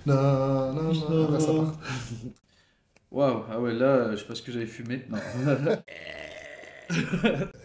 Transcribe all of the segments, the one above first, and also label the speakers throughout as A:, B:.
A: Non, non, non. Après, ça part.
B: Waouh, ah ouais, là, je sais pas ce que j'avais fumé. Non.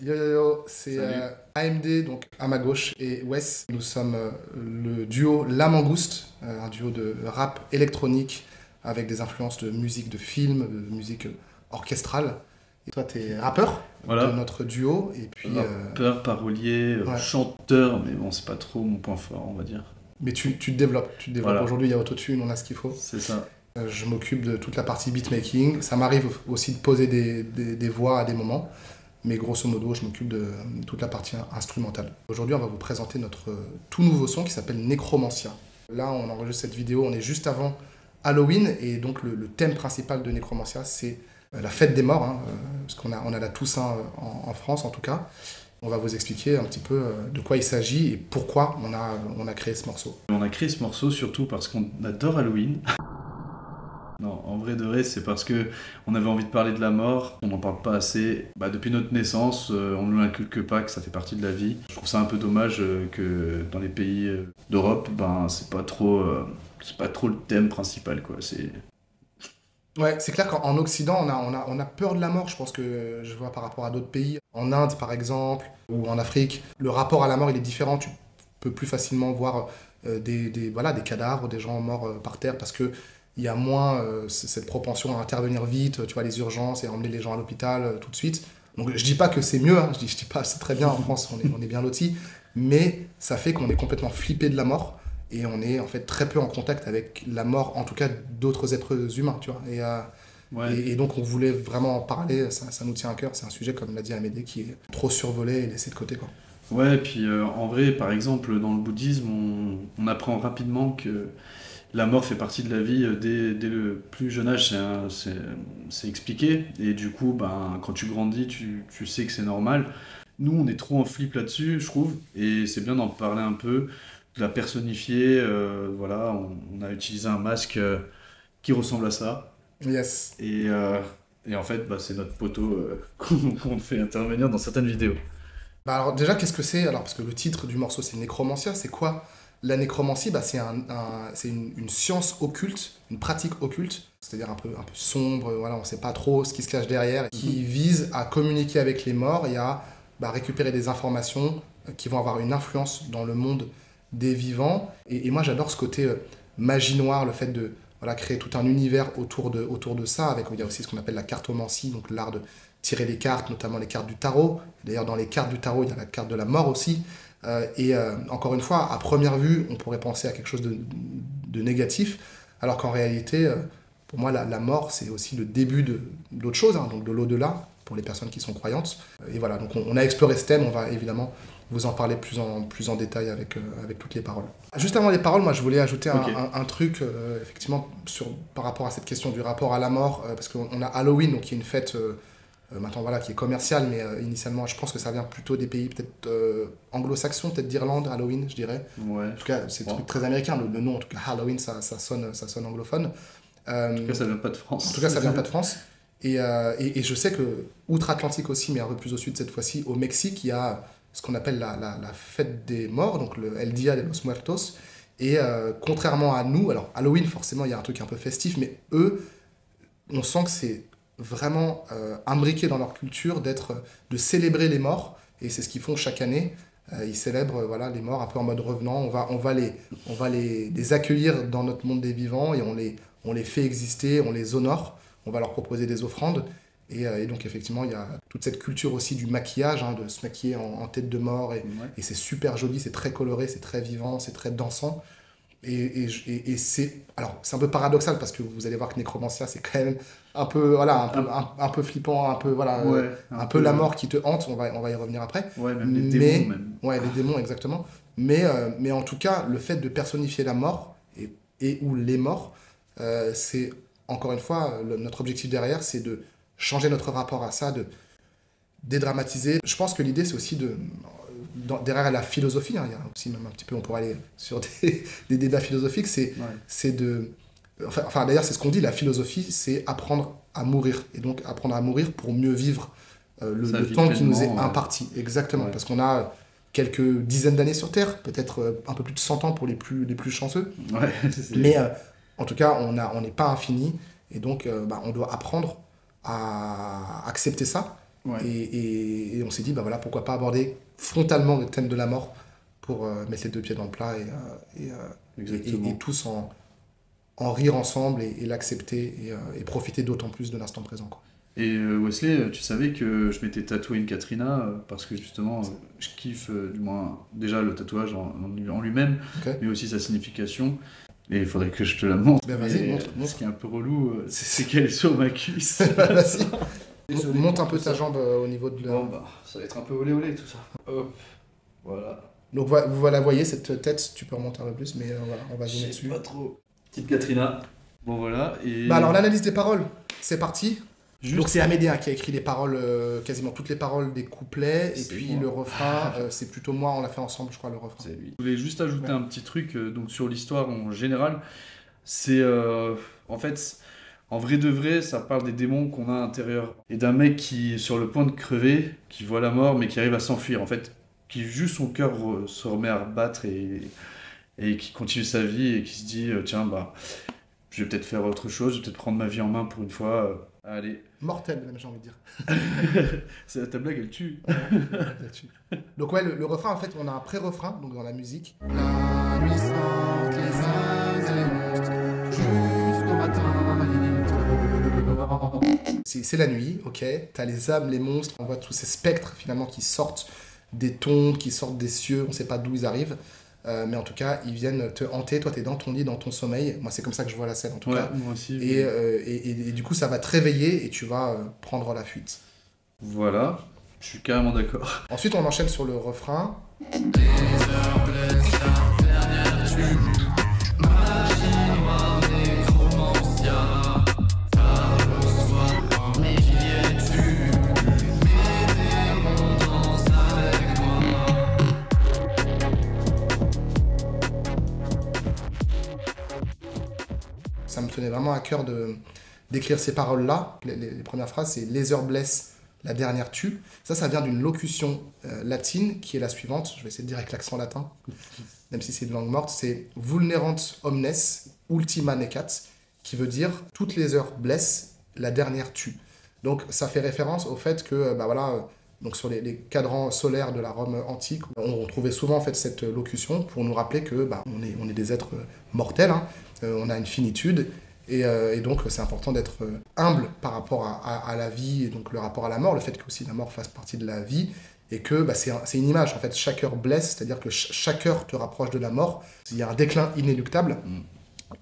A: Yo yo yo, c'est
B: Salut.
A: AMD, donc à ma gauche, et Wes. Nous sommes le duo La Mangouste, un duo de rap électronique avec des influences de musique de film, de musique orchestrale. Et toi, t'es rappeur de
B: Voilà.
A: notre duo, et puis
B: Rappeur, parolier,
A: ouais.
B: chanteur, mais bon, c'est pas trop mon point fort, on va dire.
A: Mais tu te développes, tu te développes.
B: Voilà,
A: Aujourd'hui, il y a Autotune, on a ce qu'il faut.
B: c'est ça.
A: Je m'occupe de toute la partie beatmaking. Ça m'arrive aussi de poser des voix à des moments. Mais grosso modo, je m'occupe de toute la partie instrumentale. Aujourd'hui, on va vous présenter notre tout nouveau son qui s'appelle Necromancia. Là, on enregistre cette vidéo, on est juste avant Halloween, et donc le thème principal de Necromancia, c'est la fête des morts, hein, parce on a la Toussaint en France en tout cas. On va vous expliquer un petit peu de quoi il s'agit et pourquoi on a créé ce morceau.
B: On a créé ce morceau surtout parce qu'on adore Halloween. Non, en vrai de vrai, c'est parce que on avait envie de parler de la mort, on n'en parle pas assez. Bah, depuis notre naissance, on ne l'inculque pas que ça fait partie de la vie. Je trouve ça un peu dommage que dans les pays d'Europe, ben c'est pas trop le thème principal quoi. C'est
A: Ouais, c'est clair qu'en Occident, on a peur de la mort, je pense que je vois par rapport à d'autres pays. En Inde, par exemple, ou en Afrique, le rapport à la mort, il est différent. Tu peux plus facilement voir voilà, des cadavres, des gens morts par terre, parce que il y a moins cette propension à intervenir vite, tu vois, les urgences et à emmener les gens à l'hôpital tout de suite. Donc je dis pas que c'est mieux, hein, je dis pas c'est très bien, en France, on est bien lotis, mais ça fait qu'on est complètement flippé de la mort et on est en fait très peu en contact avec la mort, en tout cas d'autres êtres humains, tu vois.
B: ouais.
A: Et donc on voulait vraiment en parler, ça nous tient à cœur, c'est un sujet, comme l'a dit Amédée, qui est trop survolé et laissé de côté, quoi.
B: Ouais, puis en vrai, par exemple, dans le bouddhisme, on apprend rapidement que la mort fait partie de la vie dès le plus jeune âge, c'est expliqué. Et du coup, ben, quand tu grandis, tu sais que c'est normal. Nous, on est trop en flip là-dessus, je trouve, et c'est bien d'en parler un peu, de la personnifier. Voilà, on a utilisé un masque qui ressemble à ça.
A: Yes.
B: Et, euh, et en fait, bah, c'est notre poteau qu'on fait intervenir dans certaines vidéos.
A: Bah alors déjà, qu'est-ce que c'est? Alors, parce que le titre du morceau, c'est Nécromancia, c'est quoi la nécromancie? Bah, c'est une science occulte, une pratique occulte, c'est-à-dire un peu sombre, voilà, on sait pas trop ce qui se cache derrière, qui
B: Mhm.
A: vise à communiquer avec les morts et à récupérer des informations qui vont avoir une influence dans le monde des vivants. Et moi, j'adore ce côté magie noire, le fait de voilà, créer tout un univers autour de ça, avec il y a aussi ce qu'on appelle la cartomancie, donc l'art de tirer les cartes, notamment les cartes du tarot. D'ailleurs, dans les cartes du tarot, il y a la carte de la mort aussi. Encore une fois, à première vue, on pourrait penser à quelque chose de négatif, alors qu'en réalité, pour moi, la mort, c'est aussi le début d'autre chose, hein, donc de l'au-delà, pour les personnes qui sont croyantes. Et voilà, donc on a exploré ce thème, on va évidemment vous en parler plus en détail avec toutes les paroles. Juste avant les paroles, moi je voulais ajouter
B: Ok.
A: un truc, effectivement, par rapport à cette question du rapport à la mort, parce qu'on a Halloween, donc qui est une fête maintenant voilà, qui est commercial, mais initialement, je pense que ça vient plutôt des pays peut-être anglo-saxons, peut-être d'Irlande, Halloween, je dirais.
B: Ouais,
A: En tout cas, c'est
B: je
A: un truc
B: crois.
A: très américain. Le nom, en tout cas, Halloween, ça sonne anglophone.
B: En tout cas,
A: Euh,
B: ça vient pas de
A: En tout
B: France.
A: cas, ça vient pas de France. Et je sais que, outre-Atlantique aussi, mais un peu plus au sud cette fois-ci, au Mexique, il y a ce qu'on appelle la fête des morts, donc le El Dia de los Muertos. Et contrairement à nous, alors Halloween, forcément, il y a un truc un peu festif, mais eux, on sent que c'est vraiment imbriqué dans leur culture de célébrer les morts, et c'est ce qu'ils font chaque année. Ils célèbrent voilà, les morts un peu en mode revenant. On va les accueillir dans notre monde des vivants et on les fait exister, on les honore, on va leur proposer des offrandes. Et donc effectivement, il y a toute cette culture aussi du maquillage, hein, de se maquiller en tête de mort,
B: Ouais.
A: et c'est super joli, c'est très coloré, c'est très vivant, c'est très dansant. Et c'est alors c'est un peu paradoxal parce que vous allez voir que Necromancia c'est quand même un peu voilà
B: Un-
A: un peu flippant, un peu voilà
B: ouais, un
A: un peu la
B: peu.
A: mort qui te hante, on va y revenir après,
B: Ouais, même les démons,
A: mais
B: même.
A: ouais, les démons exactement, mais en tout cas le fait de personnifier la mort et ou les morts, c'est encore une fois notre objectif derrière, c'est de changer notre rapport à ça, de dédramatiser. Je pense que l'idée, c'est aussi derrière la philosophie, hein, il y a aussi même un petit peu, on pourrait aller sur des débats philosophiques,
B: Ouais.
A: c'est de... Enfin, d'ailleurs, c'est ce qu'on dit, la philosophie, c'est apprendre à mourir. Et donc, apprendre à mourir pour mieux vivre
B: Ça
A: le
B: vit
A: temps qui nous est
B: pleinement.
A: imparti. Exactement.
B: Ouais.
A: Parce qu'on a quelques dizaines d'années sur Terre, peut-être un peu plus de 100 ans pour les plus chanceux.
B: Ouais,
A: Mais
B: c'est.
A: En tout cas, on n'est pas infini, et donc on doit apprendre à accepter ça.
B: Ouais.
A: Et on s'est dit, bah voilà, pourquoi pas aborder frontalement le thème de la mort pour mettre les deux pieds dans le plat et tous en rire ensemble et l'accepter et profiter d'autant plus de l'instant présent, quoi.
B: Et Wesley, tu savais que je m'étais tatoué une Katrina parce que justement, je kiffe du moins déjà le tatouage en lui-même,
A: Ok.
B: mais aussi sa signification. Et il faudrait que je te la montre.
A: Ben vas-y,
B: Mais,
A: montre.
B: Ce qui est un peu relou, c'est qu'elle est sur ma cuisse.
A: Vas-y.
B: Désolé
A: Monte un
B: pour
A: peu
B: tout
A: ta
B: ça.
A: jambe au niveau de
B: Bon, bah, ça va être un peu olé olé tout ça. Hop, voilà.
A: Donc voilà, voyez cette tête, tu peux remonter un peu plus, mais voilà, on va zoomer
B: Je sais
A: dessus.
B: pas trop. Petite Katrina. Bon, voilà. Et
A: Bah alors l'analyse des paroles, c'est parti.
B: juste,
A: Donc c'est Amédéa qui a écrit les paroles, quasiment toutes les paroles des couplets, et
B: C'est
A: puis
B: moi.
A: le refrain, c'est plutôt moi, on l'a fait ensemble, je crois, le refrain.
B: c'est lui. Je voulais juste ajouter
A: Ouais.
B: un petit truc donc sur l'histoire en général. C'est en fait, en vrai de vrai, ça parle des démons qu'on a à l'intérieur et d'un mec qui est sur le point de crever, qui voit la mort mais qui arrive à s'enfuir. En fait, qui juste son cœur se remet à battre et qui continue sa vie et qui se dit tiens bah je vais peut-être faire autre chose, je vais peut-être prendre ma vie en main pour une fois. Allez,
A: Mortel, même, j'ai envie de dire.
B: ta blague elle tue.
A: Là-dessus. Donc ouais, le refrain, en fait, on a un pré-refrain, donc dans la musique. La nuit sorte les âmes et les monstres, jusqu'au matin. C'est la nuit, ok. T'as les âmes, les monstres, on voit tous ces spectres finalement qui sortent des tombes, qui sortent des cieux, on sait pas d'où ils arrivent. Mais en tout cas, ils viennent te hanter, toi t'es dans ton lit, dans ton sommeil. Moi c'est comme ça que je vois la scène en tout
B: Ouais,
A: cas.
B: moi aussi.
A: Et du coup ça va te réveiller et tu vas prendre la fuite.
B: Voilà, je suis carrément d'accord.
A: Ensuite on enchaîne sur le refrain. Ça me tenait vraiment à cœur d'écrire ces paroles-là. Les premières phrases, c'est « Les heures blessent, la dernière tue ». Ça vient d'une locution latine qui est la suivante. Je vais essayer de dire avec l'accent latin, même si c'est une langue morte. C'est « Vulnerant omnes, ultima necat », qui veut dire « Toutes les heures blessent, la dernière tue ». Donc ça fait référence au fait que, donc sur les cadrans solaires de la Rome antique, on retrouvait souvent en fait cette locution pour nous rappeler que on est des êtres mortels, hein, on a une finitude, et donc c'est important d'être humble par rapport à la vie, et donc le rapport à la mort, le fait que aussi la mort fasse partie de la vie, et que c'est une image, en fait, chaque heure blesse, c'est-à-dire que chaque heure te rapproche de la mort, il y a un déclin inéluctable,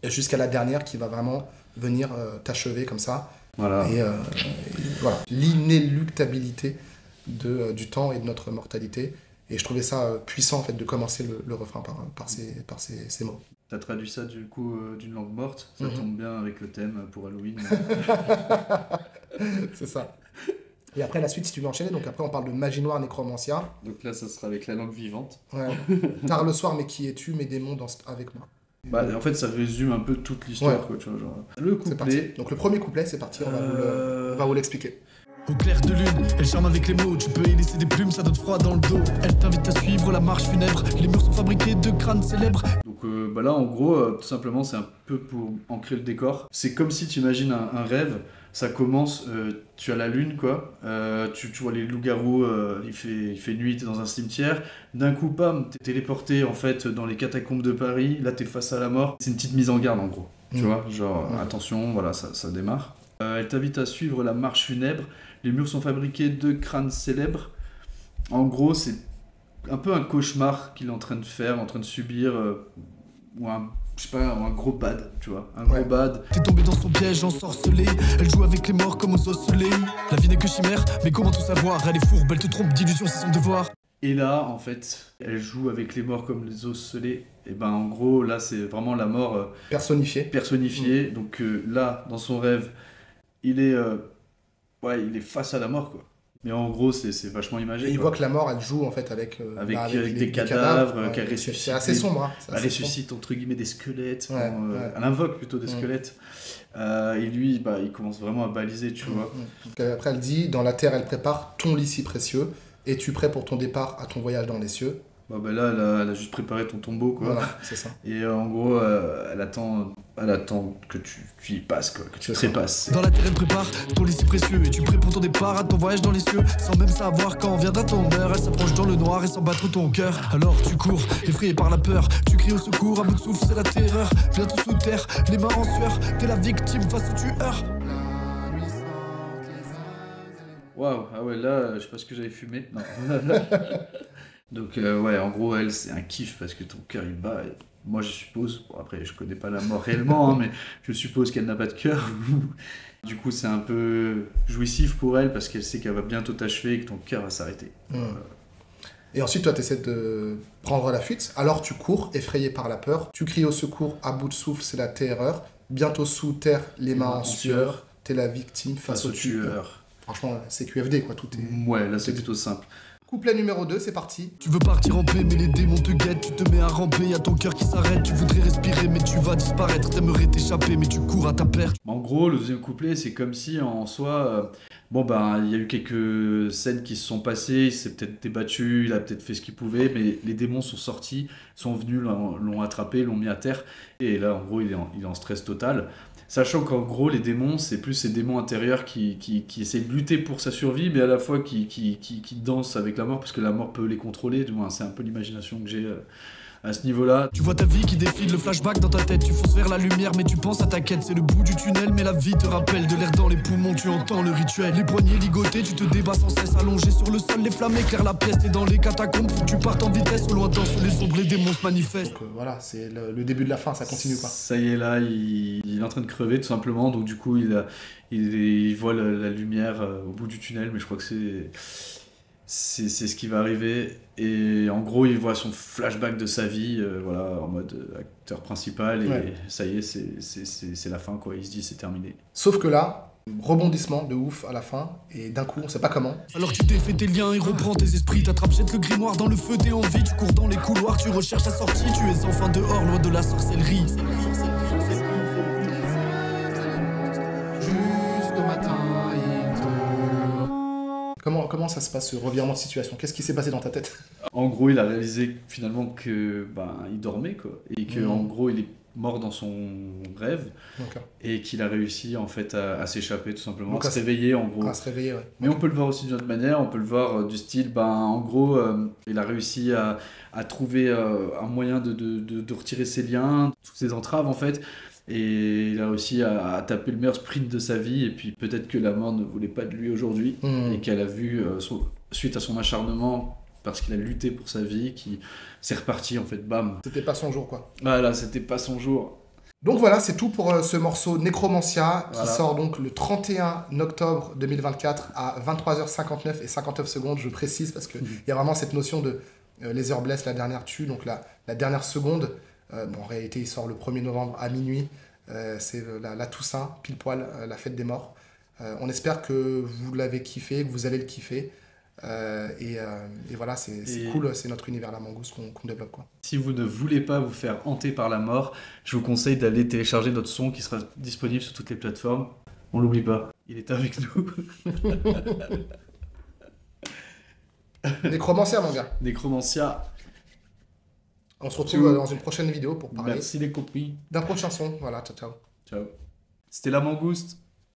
A: jusqu'à la dernière qui va vraiment venir t'achever comme ça,
B: Voilà.
A: et voilà, l'inéluctabilité du temps et de notre mortalité. Et je trouvais ça puissant en fait de commencer le refrain par ces mots.
B: T'as traduit ça du coup d'une langue morte, ça
A: Mhm.
B: tombe bien avec le thème pour Halloween.
A: C'est ça. Et après la suite, si tu veux enchaîner, donc après on parle de magie noire, nécromancia.
B: Donc là, ça sera avec la langue vivante.
A: Ouais. Tard le soir, mais qui es-tu, mes démons dansent avec moi.
B: Bah, en fait, ça résume un peu toute l'histoire,
A: Ouais.
B: quoi, tu vois, genre. Le
A: C'est parti.
B: couplet.
A: Donc le premier couplet, c'est parti, on va vous l'expliquer.
C: Au clair de lune, elle charme avec les mots. Tu peux y laisser des plumes, ça donne froid dans le dos. Elle t'invite à suivre la marche funèbre. Les murs sont fabriqués de crânes célèbres.
B: Donc là, en gros, tout simplement, c'est un peu pour ancrer le décor. C'est comme si tu imagines un rêve. Ça commence, tu as la lune, quoi. Tu vois les loups-garous, il fait nuit, t'es dans un cimetière. D'un coup, pam, t'es téléporté en fait dans les catacombes de Paris. Là, t'es face à la mort. C'est une petite mise en garde, en gros. Tu vois, genre, attention, voilà, ça démarre. Elle t'invite à suivre la marche funèbre. Les murs sont fabriqués de crânes célèbres. En gros, c'est un peu un cauchemar qu'il est en train de faire, en train de subir, ou un gros bad, tu vois, un gros bad.
C: T'es tombé dans son piège ensorcelé. Elle joue avec les morts comme aux osselets. La vie n'est que chimère, mais comment tout savoir? Elle est fourbe, elle te trompe d'illusion, c'est son devoir.
B: Et là, en fait, elle joue avec les morts comme les osselets. Et ben, en gros, là, c'est vraiment la mort
A: Personnifié.
B: personnifiée. Donc là, dans son rêve, il est face à la mort, quoi. Mais en gros, c'est vachement imagé.
A: Et il
B: quoi.
A: voit que la mort, elle joue en fait avec
B: Des cadavres qu'elle
A: Ouais,
B: ressuscite.
A: C'est assez sombre. Hein. C'est
B: Elle
A: assez
B: ressuscite entre guillemets des squelettes.
A: Ouais,
B: bon,
A: ouais.
B: Elle invoque plutôt des squelettes. Et lui, il commence vraiment à baliser, tu vois.
A: sombre. Donc, après, elle dit, dans la terre, elle prépare ton lit si précieux. Es-tu prêt pour ton départ à ton voyage dans les cieux?
B: Bah, là, elle a juste préparé ton tombeau, quoi.
A: Voilà, c'est ça.
B: Et en gros, elle attend que tu y passes, quoi, que tu trépasses.
C: Dans la terre, elle prépare ton lycée précieux. Et tu prêt pour ton départ à ton voyage dans les cieux. Sans même savoir quand viendra ton heure. Elle s'approche dans le noir et sans battre ton cœur. Alors tu cours, effrayé par la peur. Tu cries au secours, à bout de souffle, c'est la terreur. Bientôt sous terre, les mains en sueur. T'es la victime face au tueur.
B: Waouh, ah ouais, là, je sais pas ce que j'avais fumé. Non. Donc, ouais, en gros, elle, c'est un kiff parce que ton cœur, il bat. Et moi, je suppose, bon, après, je connais pas la mort réellement, hein, mais je suppose qu'elle n'a pas de cœur. Du coup, c'est un peu jouissif pour elle parce qu'elle sait qu'elle va bientôt t'achever et que ton cœur va s'arrêter.
A: Et ensuite, toi, tu essaies de prendre la fuite. Alors, tu cours, effrayé par la peur. Tu cries au secours, à bout de souffle, c'est la terreur. Bientôt sous terre, les mains en sueur. T'es la victime face au tueur. Franchement, c'est QFD, quoi. Tout est...
B: Ouais, là, c'est plutôt simple.
A: Couplet numéro 2, c'est parti.
C: Tu veux partir en paix, mais les démons te guettent. Tu te mets à ramper, y'a ton cœur qui s'arrête. Tu voudrais respirer, mais tu vas disparaître. T'aimerais t'échapper, mais tu cours à ta perte.
B: En gros, le deuxième couplet, c'est comme si en soi, il y a eu quelques scènes qui se sont passées, il s'est peut-être débattu, il a peut-être fait ce qu'il pouvait, mais les démons sont sortis, sont venus, l'ont attrapé, l'ont mis à terre, et là, en gros, il est en stress total. Sachant qu'en gros, les démons, c'est plus ces démons intérieurs qui essaient de lutter pour sa survie, mais à la fois qui dansent avec la mort, parce que la mort peut les contrôler, du moins, c'est un peu l'imagination que j'ai à ce niveau-là.
C: Tu vois ta vie qui défile, le flashback dans ta tête. Tu fonces vers la lumière, mais tu penses à ta quête. C'est le bout du tunnel, mais la vie te rappelle. De l'air dans les poumons, tu entends le rituel. Les poignets ligotés, tu te débats sans cesse. Allongé sur le sol, les flammes éclairent la pièce. T'es dans les catacombes, faut que tu partes en vitesse. Au lointain, sous les ombres, les démons se manifestent.
A: Donc voilà, c'est le début de la fin, ça continue pas.
B: Ça y est, là, il est en train de crever tout simplement. Donc du coup, il voit la lumière au bout du tunnel, mais je crois que c'est ce qui va arriver. Et en gros, il voit son flashback de sa vie, en mode acteur principal, et ça y est, c'est la fin, quoi. Il se dit, c'est terminé.
A: Sauf que là, rebondissement de ouf à la fin, et d'un coup, on sait pas comment.
C: Alors tu défais tes liens et reprends tes esprits. T'attrapes, jette le grimoire dans le feu, t'es en vie. Tu cours dans les couloirs, tu recherches la sortie. Tu es enfin dehors, loin de la sorcellerie.
A: Jusqu'au matin, Comment ça se passe, ce revirement de situation? Qu'est-ce qui s'est passé dans ta tête?
B: En gros, il a réalisé finalement que il dormait, quoi, et que en gros, il est mort dans son rêve.
A: D'accord.
B: Et qu'il a réussi en fait à s'échapper tout simplement,
A: donc
B: à se réveiller en gros.
A: À se réveiller, ouais.
B: Mais on peut le voir aussi d'une autre manière, on peut le voir du style, en gros, il a réussi à trouver un moyen de retirer ses liens, toutes ses entraves en fait. Et il a réussi à taper le meilleur sprint de sa vie, et puis peut-être que la mort ne voulait pas de lui aujourd'hui, et qu'elle a vu, suite à son acharnement, parce qu'il a lutté pour sa vie, qui s'est reparti en fait, bam.
A: C'était pas son jour, quoi.
B: Voilà, c'était pas son jour.
A: Donc voilà, c'est tout pour ce morceau Necromancia, qui sort donc le 31 octobre 2024 à 23h59 et 59 secondes, je précise, parce qu'il y a vraiment cette notion de les heures blessent, la dernière tue, donc la dernière seconde. En réalité, il sort le 1er novembre à minuit. C'est la Toussaint, pile poil, la fête des morts. On espère que vous l'avez kiffé, que vous allez le kiffer. Et voilà, c'est cool, c'est notre univers La Mangouste qu'on développe, quoi.
B: Si vous ne voulez pas vous faire hanter par la mort, je vous conseille d'aller télécharger notre son qui sera disponible sur toutes les plateformes. On l'oublie pas, il est avec nous.
A: Necromancia, mon gars.
B: Necromancia.
A: On se retrouve dans une prochaine vidéo pour parler.
B: Merci les copains.
A: D'un prochain son. Voilà, ciao, ciao.
B: Ciao. C'était La Mangouste.